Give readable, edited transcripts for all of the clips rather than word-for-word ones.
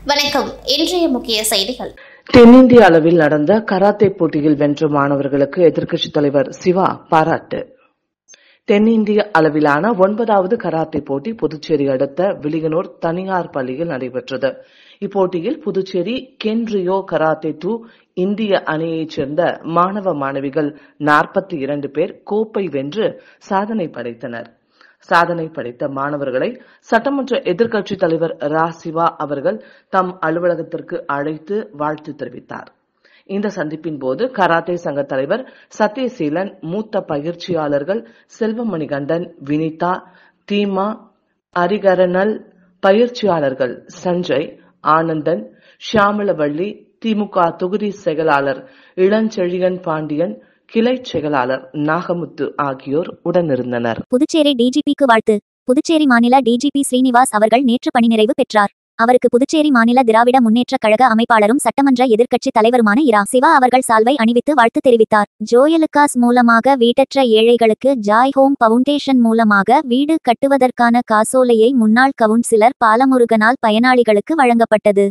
வணக்கம். இன்றைய முக்கிய செய்திகள். தென்னிந்திய அளவில் நடந்த கராத்தே போட்டியில் வென்ற மாணவர்களுக்கு எதிர்க்கட்சித் தலைவர் சிவா பாராட்டு. தென்னிந்திய அளவிலான 9வது கராத்தே போட்டி புதுச்சேரி அடுத்த வில்லியனூர் தனியார் பள்ளியில் நடைபெற்றது. இப்போட்டியில் புதுச்சேரி கென்ரியோ கராத்தே 2 இந்திய அணியைச் சேர்ந்த மாணவ மாணவிகள் 42 பேர் கோப்பை வென்று சாதனை படைத்தனர். சாதனை படைத்த மாணவர்களை சட்டமன்ற எதிர்க்கட்சித் தலைவர் ரா. சிவா அவர்கள் தம் அலுவலகத்திற்கு அழைத்து வாழ்த்து தெரிவித்தார். இந்த சந்திப்பின் போது கராத்தே சங்க தலைவர் சத்யசீலன், மூத்த பயிற்சியாளர்கள் செல்வமணிகண்டன், வினிதா, தீமா, அரிகரனல், பயிற்சியாளர்கள் சஞ்சய், ஆனந்தன், ஷியாமளவள்ளி, திமுக தொகுதி செயலாளர் இளஞ்செழியன் பாண்டியன், கிளை செயலாளர் நாகமுத்து ஆகியோர் உடனிருந்தனர். புதுச்சேரி டிஜிபிக்கு வாழ்த்து. புதுச்சேரி மாநில டிஜிபி ஸ்ரீனிவாஸ் அவர்கள் நேற்று பணி நிறைவு பெற்றார். அவருக்கு புதுச்சேரி மாநில திராவிட முன்னேற்றக் கழக அமைப்பாளரும் சட்டமன்ற எதிர்க்கட்சி தலைவருமான இரா. சிவா அவர்கள் சால்வை அணிவித்து வாழ்த்து தெரிவித்தார். ஜோயலுகாஸ் மூலமாக வீடற்ற ஏழைகளுக்கு ஜாய் ஹோம் பவுண்டேஷன் மூலமாக வீடு கட்டுவதற்கான காசோலையை முன்னாள் கவுன்சிலர் பாலமுருகனால் பயனாளிகளுக்கு வழங்கப்பட்டது.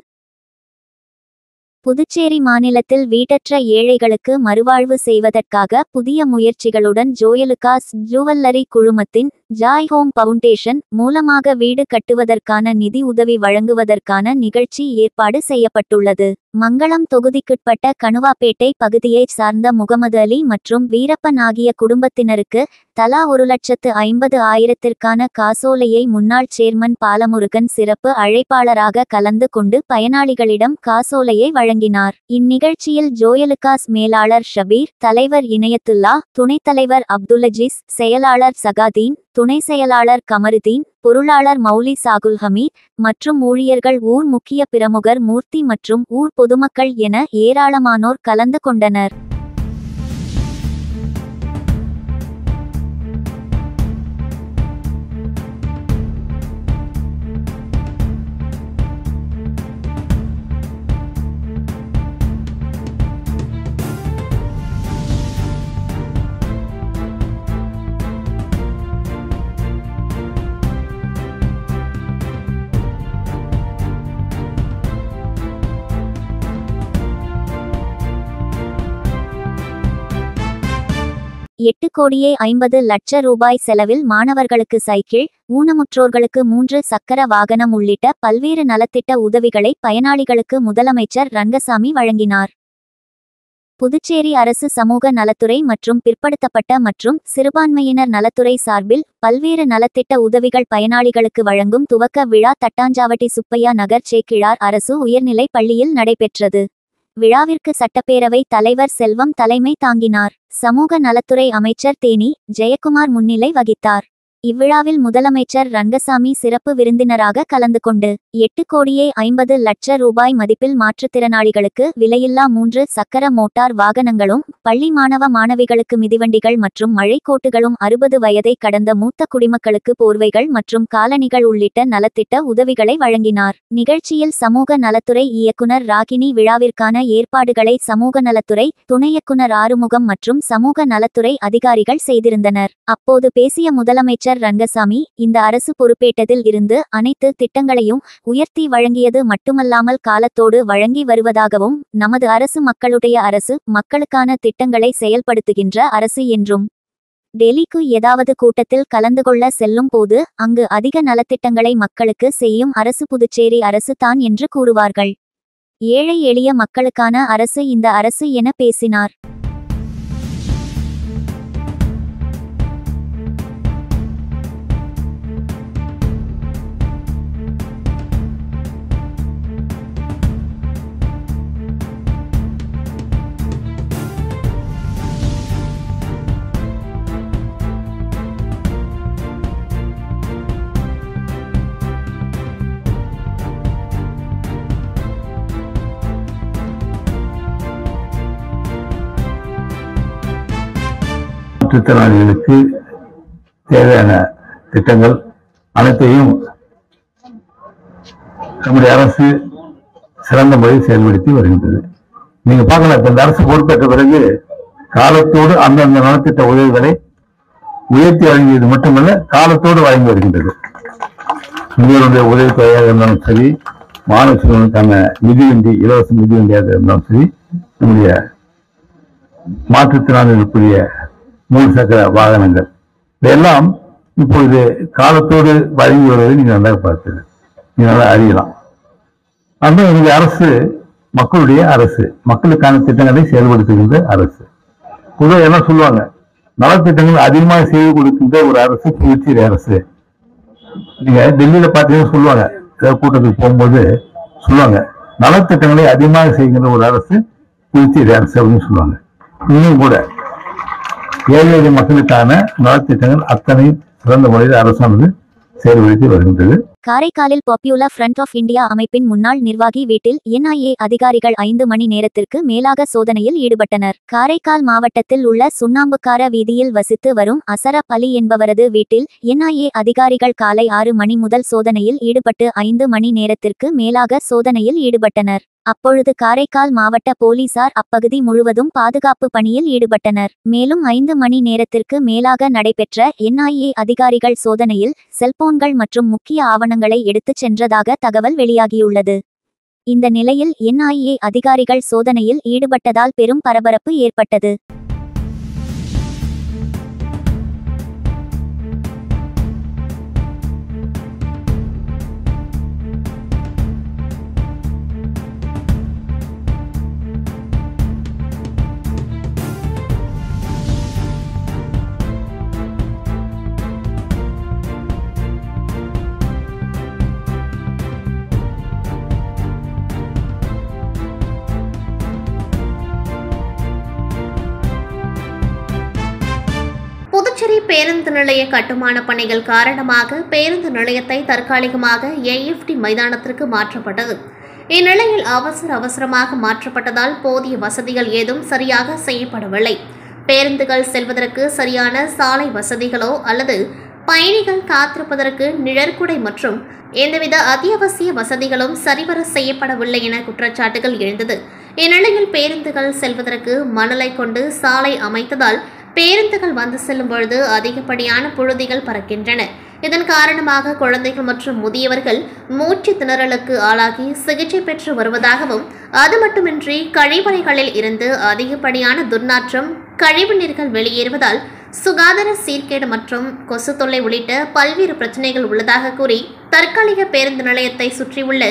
புதுச்சேரி மாநிலத்தில் வீடற்ற ஏழைகளுக்கு மறுவாழ்வு செய்வதற்காக புதிய முயற்சிகளுடன் ஜோயலுகாஸ் ஜுவல்லரி குழுமத்தின் ஜாய் ஹோம் பவுண்டேஷன் மூலமாக வீடு கட்டுவதற்கான நிதி உதவி வழங்குவதற்கான நிகழ்ச்சி ஏற்பாடு செய்யப்பட்டுள்ளது. மங்களம் தொகுதிக்குட்பட்ட கணுவாப்பேட்டை பகுதியைச் சார்ந்த முகமது அலி மற்றும் வீரப்பன் ஆகிய குடும்பத்தினருக்கு தலா 1,50,000 காசோலையை முன்னாள் சேர்மன் பாலமுருகன் சிறப்பு அழைப்பாளராக கலந்து கொண்டு பயனாளிகளிடம் காசோலையை வழங்கினார். இந்நிகழ்ச்சியில் ஜோயலுகாஸ் மேலாளர் ஷபீர், தலைவர் இனயத்துல்லா, துணைத் தலைவர் அப்துல்லஜீஸ், செயலாளர் சகாதீன், துணை செயலாளர் கமருதீன், பொருளாளர் மௌலி சாகுல் ஹமீத் மற்றும் ஊழியர்கள், ஊர் முக்கிய பிரமுகர் மூர்த்தி மற்றும் ஊர் பொதுமக்கள் என ஏராளமானோர் கலந்து கொண்டனர். ₹8,50,00,000 செலவில் மாணவர்களுக்கு சைக்கிள், ஊனமுற்றோர்களுக்கு 3 சக்கர வாகனம் உள்ளிட்ட பல்வேறு நலத்திட்ட உதவிகளை பயனாளிகளுக்கு முதலமைச்சர் ரங்கசாமி வழங்கினார். புதுச்சேரி அரசு சமூக நலத்துறை மற்றும் பிற்படுத்தப்பட்ட மற்றும் சிறுபான்மையினர் நலத்துறை சார்பில் பல்வேறு நலத்திட்ட உதவிகள் பயனாளிகளுக்கு வழங்கும் துவக்க விழா தட்டாஞ்சாவடி சுப்பையா நகர் சேக்கிழார் அரசு உயர்நிலைப் பள்ளியில் நடைபெற்றது. விழாவிற்கு சட்டப்பேரவை தலைவர் செல்வம் தலைமை தாங்கினார். சமூக நலத்துறை அமைச்சர் தேனி ஜெயக்குமார் முன்னிலை வகித்தார். இவ்விழாவில் முதலமைச்சர் ரங்கசாமி சிறப்பு விருந்தினராக கலந்து கொண்டு ₹8,50,00,000 மதிப்பில் மாற்றுத்திறனாளிகளுக்கு விலையில்லா 3 சக்கர மோட்டார் வாகனங்களும், பள்ளி மாணவ மாணவிகளுக்கு மிதிவண்டிகள் மற்றும் மழைக்கோட்டுகளும், 60 வயதை கடந்த மூத்த குடிமக்களுக்கு போர்வைகள் மற்றும் காலணிகள் உள்ளிட்ட நலத்திட்ட உதவிகளை வழங்கினார். நிகழ்ச்சியில் சமூக நலத்துறை இயக்குனர் ராகினி விழாவிற்கான ஏற்பாடுகளை சமூக நலத்துறை துணை இயக்குனர் ஆறுமுகம் மற்றும் சமூக நலத்துறை அதிகாரிகள் செய்திருந்தனர். அப்போது பேசிய முதலமைச்சர் ரங்கசாமி, இந்த அரசு பொறுப்பேற்றதில் இருந்து அனைத்து திட்டங்களையும் உயர்த்தி வழங்கியது மட்டுமல்லாமல் காலத்தோடு வழங்கி வருவதாகவும், நமது அரசு மக்களுடைய அரசு, மக்களுக்கான திட்டங்களை செயல்படுத்துகின்ற அரசு என்றும், டெல்லிக்கு ஏதாவது கூட்டத்தில் கலந்து கொள்ள செல்லும் போது அங்கு அதிக நலத்திட்டங்களை மக்களுக்கு செய்யும் அரசு புதுச்சேரி அரசு தான் என்று கூறுவார்கள். ஏழை எளிய மக்களுக்கான அரசு இந்த அரசு என பேசினார். மாற்றுத்திறனாளிகளுக்கு தேவையான திட்டங்கள் அனைத்தையும் நம்முடைய அரசு சிறந்த முறையில் செயல்படுத்தி வருகின்றது. நீங்க பார்க்கலாம், இந்த அரசு பொறுப்பேற்ற பிறகு காலத்தோடு அந்தந்த நலத்திட்ட உதவிகளை உயர்த்தி வழங்கியது மட்டுமல்ல, காலத்தோடு வழங்கி வருகின்றது. உங்களுடைய உதவி தொகையாக இருந்தாலும் சரி, மாணவ செல்வங்களுக்கான மிதிவண்டி, இலவச மிதிவண்டியாக இருந்தாலும் சரி, நம்முடைய மாற்றுத்திறனாளிகளுக்குரிய 3 சக்கர வாகனங்கள் இதெல்லாம் இப்பொழுது காலத்தோடு வழங்கி வருவதை நீங்க நல்லா பார்த்தது, நீங்க நல்லா அறியலாம். அந்த என்னுடைய அரசு மக்களுடைய அரசு, மக்களுக்கான திட்டங்களை செயல்படுத்துகின்ற அரசு. பொதுவாக என்ன சொல்லுவாங்க, நலத்திட்டங்கள் அதிகமாக செய்து கொடுக்கின்ற ஒரு அரசு புதுச்சேரி அரசு. நீங்க டெல்லியில பாத்தீங்கன்னா சொல்லுவாங்க, ஏதாவது கூட்டத்துக்கு போகும்போது சொல்லுவாங்க, நலத்திட்டங்களை அதிகமாக செய்கின்ற ஒரு அரசு புதுச்சேரி அரசு அப்படின்னு சொல்லுவாங்க. இன்னும் கூட ஏழை எளிய மக்களுக்கான நலத்திட்டங்கள் அத்தனை சிறந்த முறையில் அரசானது செயல்படுத்தி வருகின்றது. காரைக்காலில் பாப்புலர் ஃப்ரண்ட் ஆஃப் இந்தியா அமைப்பின் முன்னாள் நிர்வாகி வீட்டில் NIA அதிகாரிகள் 5 மணி நேரத்திற்கு மேலாக சோதனையில் ஈடுபட்டனர். காரைக்கால் மாவட்டத்தில் உள்ள சுண்ணாம்புக்கார வீதியில் வசித்து வரும் அசரப் அலி என்பவரது வீட்டில் NIA அதிகாரிகள் காலை 6 மணி முதல் சோதனையில் ஈடுபட்டு 5 மணி நேரத்திற்கு மேலாக சோதனையில் ஈடுபட்டனர். அப்பொழுது காரைக்கால் மாவட்ட போலீசார் அப்பகுதி முழுவதும் பாதுகாப்பு பணியில் ஈடுபட்டனர். மேலும் 5 மணி நேரத்திற்கு மேலாக நடைபெற்ற NIA அதிகாரிகள் சோதனையில் செல்போன்கள் மற்றும் முக்கிய ஆவணங்களை எடுத்துச் சென்றதாக தகவல் வெளியாகியுள்ளது. இந்த நிலையில் NIA அதிகாரிகள் சோதனையில் ஈடுபட்டதால் பெரும் பரபரப்பு ஏற்பட்டது. புதுச்சேரி பேருந்து நிலைய கட்டுமான பணிகள் காரணமாக பேருந்து நிலையத்தை தற்காலிகமாக AFT மைதானத்திற்கு மாற்றப்பட்டது. இந்நிலையில் அவசரமாக மாற்றப்பட்டதால் போதிய வசதிகள் ஏதும் சரியாக செய்யப்படவில்லை. பேருந்துகள் செல்வதற்கு சரியான சாலை வசதிகளோ அல்லது பயணிகள் காத்திருப்பதற்கு நிழற்குடை மற்றும் எந்தவித அத்தியாவசிய வசதிகளும் சரிவர செய்யப்படவில்லை என குற்றச்சாட்டுகள் எழுந்தது. இந்நிலையில் பேருந்துகள் செல்வதற்கு மணலை கொண்டு சாலை அமைத்ததால் பேருந்துகள் வந்து செல்லும் பொழுது அதிகப்படியான புழுதிகள் பறக்கின்றன. இதன் காரணமாக குழந்தைகள் மற்றும் முதியவர்கள் மூச்சு திணறலுக்கு ஆளாகி சிகிச்சை பெற்று வருவதாகவும், அது மட்டுமின்றி கழிவறைகளில் இருந்து அதிகப்படியான துர்நாற்றம், கழிவு நீர்கள் வெளியேறுவதால் சுகாதார சீர்கேடு மற்றும் கொசு தொல்லை உள்ளிட்ட பல்வேறு பிரச்சனைகள் உள்ளதாக கூறி தற்காலிக பேருந்து நிலையத்தை சுற்றியுள்ள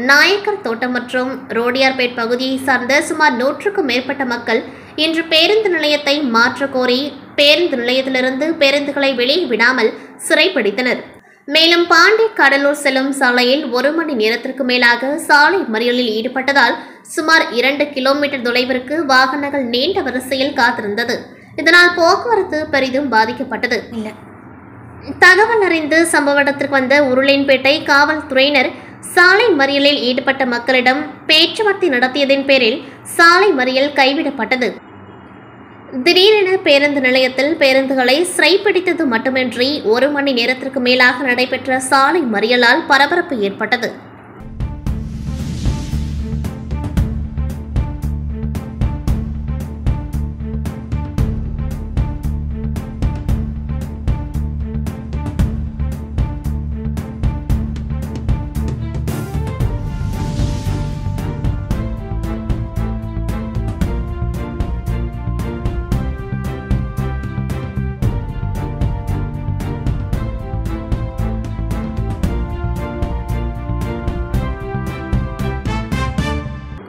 நாயக்கர் தோட்டம் மற்றும் ரோடியார்பேட் பகுதியை சார்ந்த சுமார் 100க்கும் மேற்பட்ட மக்கள் இன்று பேருந்து நிலையத்தை மாற்ற கோரி பேருந்து நிலையத்திலிருந்து பேருந்துகளை வெளியே விடாமல் சிறைப்பிடித்தனர். மேலும் பாண்டி கடலூர் செல்லும் சாலையில் 1 மணி நேரத்திற்கு மேலாக சாலை மறியலில் ஈடுபட்டதால் சுமார் 2 கிலோமீட்டர் தொலைவிற்கு வாகனங்கள் நீண்ட வரிசையில் காத்திருந்தது. இதனால் போக்குவரத்து பெரிதும் பாதிக்கப்பட்டது. தகவல் அறிந்து சம்பவ இடத்திற்கு வந்த உருளையன்பேட்டை காவல்துறையினர் சாலை மறியலில் ஈடுபட்ட மக்களிடம் பேச்சுவார்த்தை நடத்தியதன் பேரில் சாலை மறியல் கைவிடப்பட்டது. திடீரென பேருந்து நிலையத்தில் பேருந்துகளை சிறைப்பிடித்தது மட்டுமின்றி 1 மணி நேரத்திற்கு மேலாக நடைபெற்ற சாலை மறியலால் பரபரப்பு ஏற்பட்டது.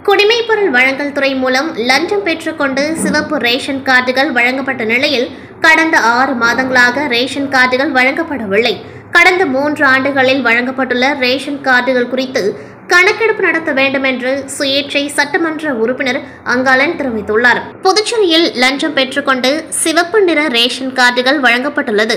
குடிமைப்பொருள் வழங்கல் துறை மூலம் லஞ்சம் பெற்றுக்கொண்டு சிவப்பு ரேஷன் கார்டுகள் வழங்கப்பட்ட நிலையில் கடந்த 6 மாதங்களாக ரேஷன் கார்டுகள் வழங்கப்படவில்லை. கடந்த 3 ஆண்டுகளில் வழங்கப்பட்டுள்ள ரேஷன் கார்டுகள் குறித்து கணக்கெடுப்பு நடத்த வேண்டும் என்று சுயேட்சை சட்டமன்ற உறுப்பினர் அங்காளன் தெரிவித்துள்ளார். புதுச்சேரியில் லஞ்சம் பெற்றுக்கொண்டு சிவப்பு நிற ரேஷன் கார்டுகள் வழங்கப்பட்டுள்ளது.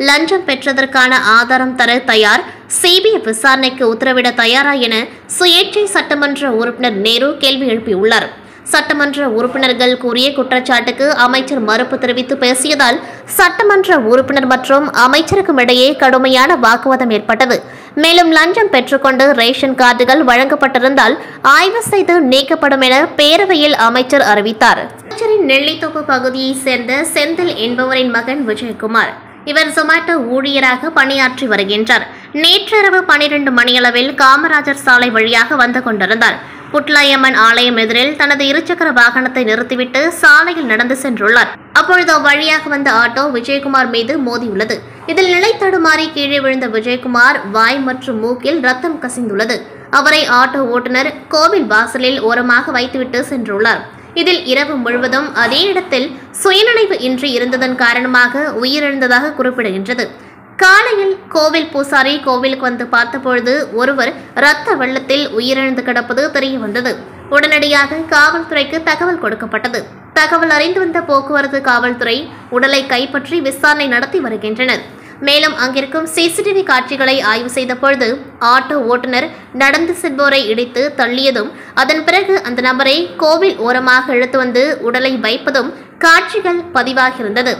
லஞ்சம் பெற்றதற்கான ஆதாரம் தர தயார், CBI விசாரணைக்கு உத்தரவிட தயாரா என சுயேட்சை சட்டமன்ற உறுப்பினர் நேரு கேள்வி எழுப்பியுள்ளார். சட்டமன்ற உறுப்பினர்கள் கூறிய குற்றச்சாட்டுக்கு அமைச்சர் மறுப்பு தெரிவித்து பேசியதால் சட்டமன்ற உறுப்பினர் மற்றும் அமைச்சருக்கும் இடையே கடுமையான வாக்குவாதம் ஏற்பட்டது. மேலும் லஞ்சம் பெற்றுக்கொண்டு ரேஷன் கார்டுகள் வழங்கப்பட்டிருந்தால் ஆய்வு செய்து நீக்கப்படும் என பேரவையில் அமைச்சர் அறிவித்தார். நெல்லித்தோப்பு பகுதியைச் சேர்ந்த செந்தில் என்பவரின் மகன் விஜயகுமார். இவர் ஜொமேட்டோ ஊழியராக பணியாற்றி வருகின்றார். நேற்றிரவு 12 மணியளவில் காமராஜர் சாலை வழியாக வந்து கொண்டிருந்தார். புட்லாயம்மன் ஆலயம் எதிரில் தனது இருசக்கர வாகனத்தை நிறுத்திவிட்டு சாலையில் நடந்து சென்றுள்ளார். அப்பொழுது அவ்வழியாக வந்த ஆட்டோ விஜயகுமார் மீது மோதியுள்ளது. இதில் நிலை தடுமாறி கீழே விழுந்த விஜயகுமார் வாய் மற்றும் மூக்கில் ரத்தம் கசிந்துள்ளது. அவரை ஆட்டோ ஓட்டுநர் கோவில் வாசலில் ஓரமாக வைத்துவிட்டு சென்றுள்ளார். இதில் இரவு முழுவதும் அதே இடத்தில் சுயநினைவு இன்றி இருந்ததன் காரணமாக உயிரிழந்ததாக குறிப்பிடுகின்றது. காலையில் கோவில் பூசாரி கோவிலுக்கு வந்து பார்த்தபொழுது ஒருவர் இரத்த வெள்ளத்தில் உயிரிழந்து கிடப்பது தெரிய வந்தது. உடனடியாக காவல்துறைக்கு தகவல் கொடுக்கப்பட்டது. தகவல் அறிந்து வந்த போக்குவரத்து காவல்துறை உடலை கைப்பற்றி விசாரணை நடத்தி வருகின்றனர். மேலும் அங்கிருக்கும் சிசிடிவி காட்சிகளை ஆய்வு செய்த பொழுது ஆட்டோ ஓட்டுநர் நடந்து செல்வோரை இடித்து தள்ளியதும் அதன் பிறகு அந்த நபரை கோவில் ஓரமாக இழுத்து வந்து உடலை வைப்பதும் காட்சிகள் பதிவாகியிருந்தது.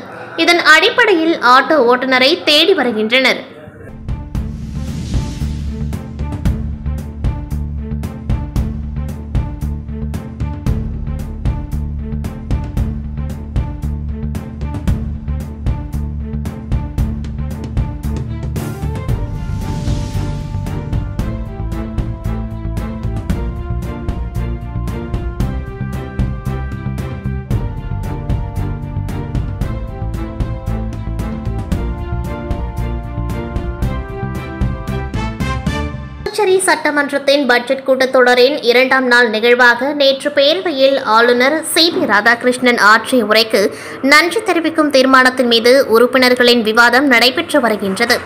இதன் அடிப்படையில் ஆட்டோ ஓட்டுநரை தேடி வருகின்றனர். புதுச்சேரி சட்டமன்றத்தின் பட்ஜெட் கூட்டத்தொடரின் 2ஆம் நாள் நிகழ்வாக நேற்று பேரவையில் ஆளுநர் CP ராதாகிருஷ்ணன் ஆற்றிய உரைக்கு நன்றி தெரிவிக்கும் தீர்மானத்தின் மீது உறுப்பினர்களின் விவாதம் நடைபெற்று வருகின்றது.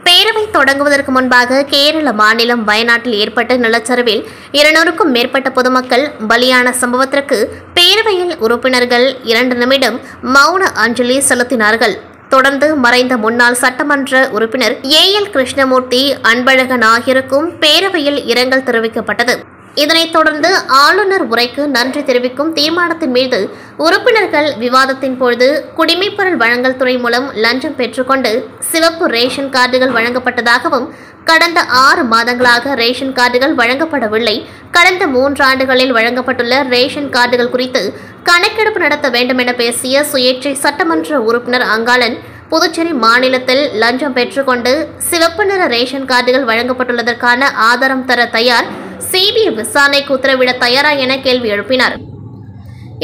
பேரவை தொடங்குவதற்கு முன்பாக கேரள மாநிலம் வயநாட்டில் ஏற்பட்ட நிலச்சரிவில் 200க்கும் மேற்பட்ட பொதுமக்கள் பலியான சம்பவத்திற்கு பேரவையில் உறுப்பினர்கள் 2 நிமிடம் மௌன அஞ்சலி செலுத்தினார்கள். தொடர்ந்து மறைந்த முன்னாள் சட்டமன்ற உறுப்பினர் AL கிருஷ்ணமூர்த்தி, அன்பழகன் ஆகியோருக்கும் பேரவையில் இரங்கல் தெரிவிக்கப்பட்டது. இதனைத் தொடர்ந்து ஆளுநர் உரைக்கு நன்றி தெரிவிக்கும் தீர்மானத்தின் மீது உறுப்பினர்கள் விவாதத்தின் பொழுது குடிமைப்பொருள் வழங்கல் துறை மூலம் லஞ்சம் பெற்றுக்கொண்டு சிவப்பு ரேஷன் கார்டுகள் வழங்கப்பட்டதாகவும், கடந்த 6 மாதங்களாக ரேஷன் கார்டுகள் வழங்கப்படவில்லை, கடந்த 3 ஆண்டுகளில் வழங்கப்பட்டுள்ள ரேஷன் கார்டுகள் குறித்து கணக்கெடுப்பு நடத்த வேண்டும் என பேசிய சுயேட்சை சட்டமன்ற உறுப்பினர் அங்காளன், புதுச்சேரி மாநிலத்தில் லஞ்சம் பெற்றுக்கொண்டு சிவப்பு நிற ரேஷன் கார்டுகள் வழங்கப்பட்டுள்ளதற்கான ஆதாரம் தர தயார், CBI விசாரணைக்கு உத்தரவிட தயாரா என கேள்வி எழுப்பினார்.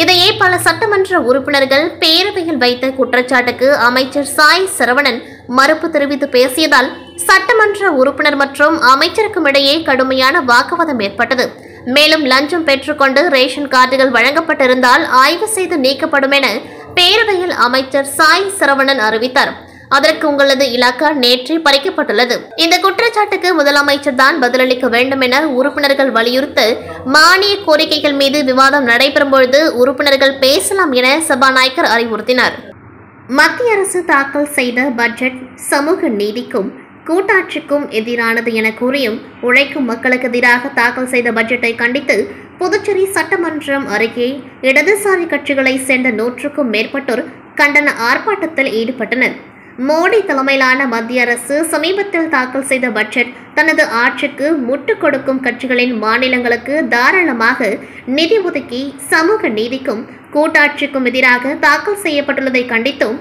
இதையே பல சட்டமன்ற உறுப்பினர்கள் பேரவையில் வைத்த குற்றச்சாட்டுக்கு அமைச்சர் சாய் சரவணன் மறுப்பு தெரிவித்து பேசியதால் சட்டமன்ற உறுப்பினர் மற்றும் அமைச்சருக்கும் இடையே கடுமையான வாக்குவாதம் ஏற்பட்டது. மேலும் லஞ்சம் பெற்றுக்கொண்டு ரேஷன் கார்டுகள் வழங்கப்பட்டிருந்தால் ஆய்வு செய்து நீக்கப்படும் என பேரவையில் அமைச்சர் சாய் சரவணன் அறிவித்தார். அதற்கு உங்களது இலாக்கா நேற்றே பறிக்கப்பட்டுள்ளது. இந்த குற்றச்சாட்டுக்கு முதலமைச்சர் தான் பதிலளிக்க வேண்டும் என உறுப்பினர்கள் வலியுறுத்த மானிய கோரிக்கைகள் மீது விவாதம் நடைபெறும் பொழுது உறுப்பினர்கள் பேசலாம் என சபாநாயகர் அறிவுறுத்தினார். மத்திய அரசு தாக்கல் செய்த பட்ஜெட் சமூக நீதிக்கும் கூட்டாட்சிக்கும் எதிரானது என கூறியும் உழைக்கும் மக்களுக்கு எதிராக தாக்கல் செய்த பட்ஜெட்டை கண்டித்து புதுச்சேரி சட்டமன்றம் அருகே இடதுசாரி கட்சிகளை சேர்ந்த 100க்கும் மேற்பட்டோர் கண்டன ஆர்ப்பாட்டத்தில் ஈடுபட்டனர். மோடி தலைமையிலான மத்திய அரசு சமீபத்தில் தாக்கல் செய்த பட்ஜெட் தனது ஆட்சிக்கு முட்டுக் கொடுக்கும் கட்சிகளின் மாநிலங்களுக்கு தாராளமாக நிதி ஒதுக்கி சமூக நீதிக்கும் கூட்டாட்சிக்கும் எதிராக தாக்கல் செய்யப்பட்டுள்ளதை கண்டித்தும்,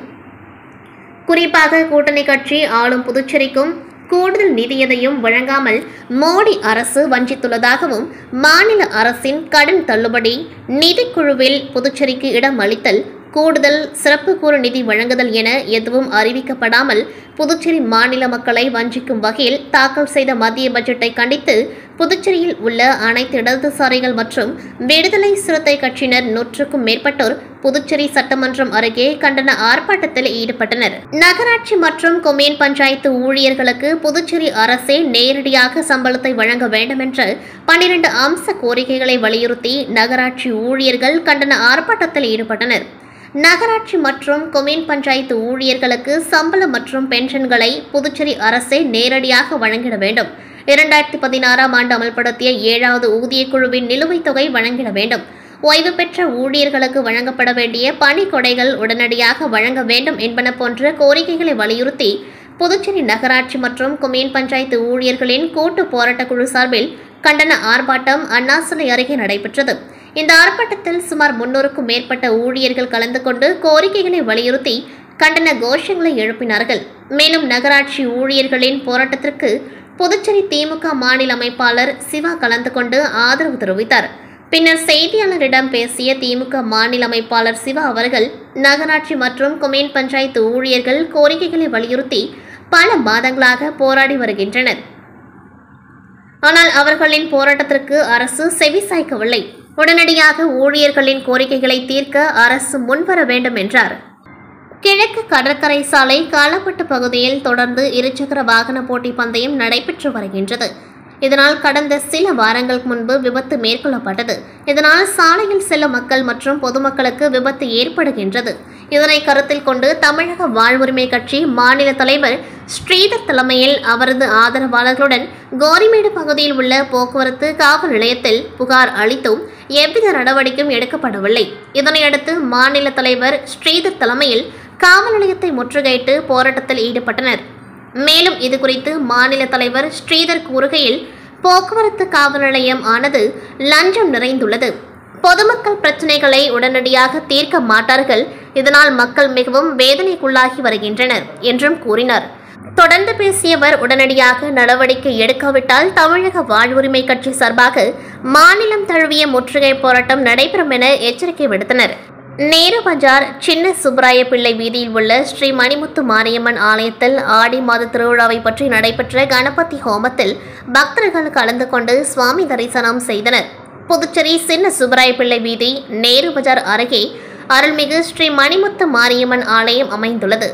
குறிப்பாக கூட்டணி கட்சி ஆளும் புதுச்சேரிக்கும் கூடுதல் நிதி எதையும் வழங்காமல் மோடி அரசு வஞ்சித்துள்ளதாகவும், மாநில அரசின் கடன் தள்ளுபடி, நிதிக்குழுவில் புதுச்சேரிக்கு இடம் அளித்தல், கூடுதல் சிறப்பு கூறு நிதி வழங்குதல் என எதுவும் அறிவிக்கப்படாமல் புதுச்சேரி மாநில மக்களை வஞ்சிக்கும் வகையில் தாக்கல் செய்த மத்திய பட்ஜெட்டை கண்டித்து புதுச்சேரியில் உள்ள அனைத்து இடதுசாரிகள் மற்றும் விடுதலை சிறுத்தை கட்சியினர் 100க்கும் மேற்பட்டோர் புதுச்சேரி சட்டமன்றம் அருகே கண்டன ஆர்ப்பாட்டத்தில் ஈடுபட்டனர். நகராட்சி மற்றும் கொம்யூன் பஞ்சாயத்து ஊழியர்களுக்கு புதுச்சேரி அரசே நேரடியாக சம்பளத்தை வழங்க வேண்டும் என்ற 12 அம்ச கோரிக்கைகளை வலியுறுத்தி நகராட்சி ஊழியர்கள் கண்டன ஆர்ப்பாட்டத்தில் ஈடுபட்டனர். நகராட்சி மற்றும் கொம்யூன் பஞ்சாயத்து ஊழியர்களுக்கு சம்பளம் மற்றும் பென்ஷன்களை புதுச்சேரி அரசே நேரடியாக வழங்கிட வேண்டும். 2016ஆம் ஆண்டு அமல்படுத்திய 7வது ஊதியக் குழுவின் நிலுவைத் தொகை வழங்கிட வேண்டும். ஓய்வு பெற்ற ஊழியர்களுக்கு வழங்கப்பட வேண்டிய பணிக்கொடைகள் உடனடியாக வழங்க வேண்டும் என்பன போன்ற கோரிக்கைகளை வலியுறுத்தி புதுச்சேரி நகராட்சி மற்றும் கொம்யூன் பஞ்சாயத்து ஊழியர்களின் கூட்டு போராட்டக் குழு சார்பில் கண்டன ஆர்ப்பாட்டம் அண்ணா சிலை அருகே நடைபெற்றது. இந்த ஆர்ப்பாட்டத்தில் சுமார் 300க்கும் மேற்பட்ட ஊழியர்கள் கலந்து கொண்டு கோரிக்கைகளை வலியுறுத்தி கண்டன கோஷங்களை எழுப்பினார்கள். மேலும் நகராட்சி ஊழியர்களின் போராட்டத்திற்கு புதுச்சேரி திமுக மாநில அமைப்பாளர் சிவா கலந்து கொண்டு ஆதரவு தெரிவித்தார். பின்னர் செய்தியாளரிடம் பேசிய திமுக மாநில அமைப்பாளர் சிவா அவர்கள், நகராட்சி மற்றும் கொம்யூன் பஞ்சாயத்து ஊழியர்கள் கோரிக்கைகளை வலியுறுத்தி பல மாதங்களாக போராடி வருகின்றனர். ஆனால் அவர்களின் போராட்டத்திற்கு அரசு செவிசாய்க்கவில்லை. உடனடியாக ஊழியர்களின் கோரிக்கைகளை தீர்க்க அரசு முன்வர வேண்டும் என்றார். கிழக்கு கடற்கரை சாலை காலப்பட்டு பகுதியில் தொடர்ந்து இருசக்கர வாகன போட்டி பந்தயம் நடைபெற்று வருகின்றது. இதனால் கடந்த சில வாரங்களுக்கு முன்பு விபத்து மேற்கொள்ளப்பட்டது. இதனால் சாலையில் செல்லும் மக்கள் மற்றும் பொதுமக்களுக்கு விபத்து ஏற்படுகின்றது. இதனை கருத்தில் கொண்டு தமிழக வாழ்வுரிமை கட்சி மாநில தலைவர் ஸ்ரீதர் தலைமையில் அவரது ஆதரவாளர்களுடன் கோரிமேடு பகுதியில் உள்ள போக்குவரத்து காவல் நிலையத்தில் புகார் அளித்தும் எவ்வித நடவடிக்கையும் எடுக்கப்படவில்லை. இதனையடுத்து மாநில தலைவர் ஸ்ரீதர் தலைமையில் காவல் நிலையத்தை முற்றுகையிட்டு போராட்டத்தில் ஈடுபட்டனர். மேலும் இதுகுறித்து மாநில தலைவர் ஸ்ரீதர் கூறுகையில், போக்குவரத்து காவல் நிலையம் ஆனது லஞ்சம் நிறைந்துள்ளது. பொதுமக்கள் பிரச்சனைகளை உடனடியாக தீர்க்க மாட்டார்கள். இதனால் மக்கள் மிகவும் வேதனைக்குள்ளாகி வருகின்றனர் என்றும் கூறினார். தொடர்ந்து பேசியவர், உடனடியாக நடவடிக்கை எடுக்காவிட்டால் தமிழக வாழ்வுரிமை கட்சி சார்பாக மாநிலம் தழுவிய முற்றுகை போராட்டம் நடைபெறும் என எச்சரிக்கை விடுத்தனர். நேரு பஜார் சின்ன சுப்பராய பிள்ளை வீதியில் உள்ள ஸ்ரீ மணிமுத்து மாரியம்மன் ஆலயத்தில் ஆடி மாத திருவிழாவை பற்றி நடைபெற்ற கணபதி ஹோமத்தில் பக்தர்கள் கலந்து கொண்டு சுவாமி தரிசனம் செய்தனர். புதுச்சேரி சின்ன சுப்பராய பிள்ளை வீதி நேரு பஜார் அருகே அருள்மிகு ஸ்ரீ மணிமுத்து மாரியம்மன் ஆலயம் அமைந்துள்ளது.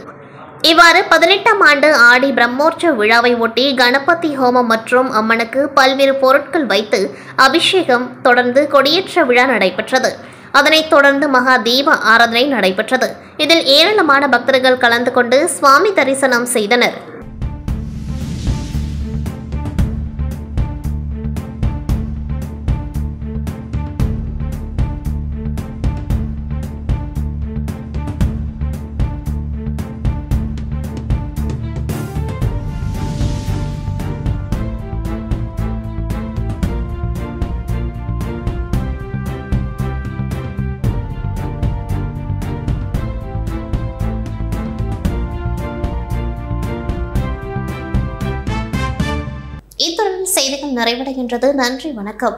இவ்வாறு 18ஆம் ஆண்டு ஆடி பிரம்மோற்சவ விழாவை ஒட்டி கணபதி ஹோமம் மற்றும் அம்மனுக்கு பல்வேறு பொருட்கள் வைத்து அபிஷேகம், தொடர்ந்து கொடியேற்ற விழா நடைபெற்றது. அதனைத் தொடர்ந்து மகா தீப ஆராதனை நடைபெற்றது. இதில் ஏராளமான பக்தர்கள் கலந்து கொண்டு சுவாமி தரிசனம் செய்தனர். இத்துடன் செய்திகள் நிறைவடைகின்றது. நன்றி, வணக்கம்.